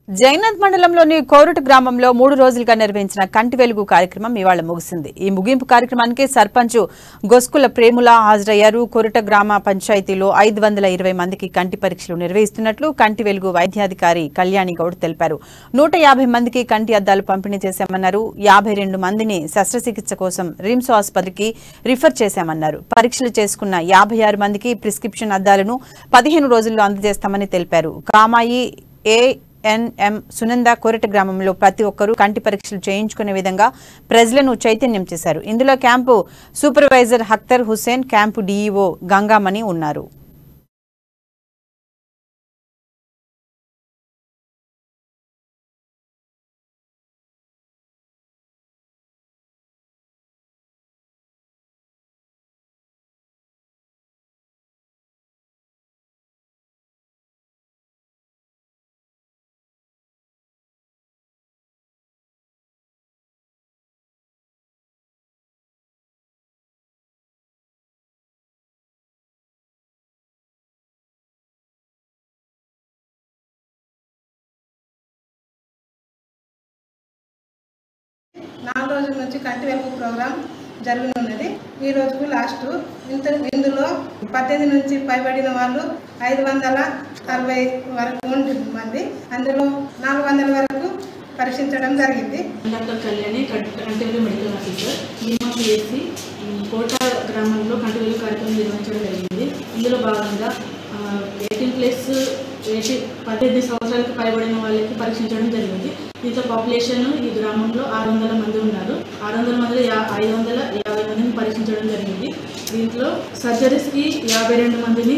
జైనత్ మండలంలోని కోరుట గ్రామంలో 3 రోజులుగా నిర్వహించిన కంటి వెలుగు కార్యక్రమం ఇవాళ ముగిసింది. ఈ ముగింపు కార్యక్రమానికి సర్పంచ్ గొస్కుల ప్రేముల హాజరయ్యారు. కోరుట గ్రామ పంచాయతీలో 520 మందికి కంటి పరీక్షలు నిర్వహిస్తున్నట్లు కంటి వెలుగు వైద్యాధికారి కళ్యాణి గౌడ్ తెలిపారు. 150 మందికి కంటి అద్దాలు పంపిణీ చేశామన్నారు. 52 మందిని శస్త్రచికిత్స కోసం రిమ్స్ ఆసుపత్రికి రిఫర్ చేశామన్నారు. పరీక్షలు చేసుకున్న 56 మందికి ప్రిస్క్రిప్షన్ అద్దాలను 15 రోజుల్లో అందజేస్తామని తెలిపారు. కామాయి ఎన్ఎం సునంద కోరట గ్రామంలో ప్రతి ఒక్కరూ కంటి పరీక్షలు చేయించుకునే విధంగా ప్రజలను చైతన్యం చేశారు. ఇందులో camp supervisor Akhtar Hussain, camp DEO Gangamani ఉన్నారు. నాలుగు రోజుల నుంచి కంటి వెలుగు ప్రోగ్రాం జరగనున్నది. ఈ రోజుకు లాస్ట్. ఇందులో 18 నుంచి పైబడిన వాళ్ళు 560 వరకు మంది, అందులో 400 వరకు పరీక్షించడం జరిగింది. డాక్టర్ కళ్యాణి, కంటి వెలుగు మెడికల్ ఆఫీసర్, ఈఎంఎస్సి కోట గ్రామంలో కంటి వెలుగు కార్యక్రమం నిర్వహించడం జరిగింది. ఇందులో భాగంగా 18 సంవత్సరాలకు పైబడిన వాళ్ళకి పరీక్షించడం జరిగింది. దీంతో పాపులేషన్ ఈ గ్రామంలో 600 మంది ఉన్నారు. 600 మందిలో 550 మందిని పరీక్షించడం జరిగింది. దీంట్లో సర్జరీస్కి 52 మందిని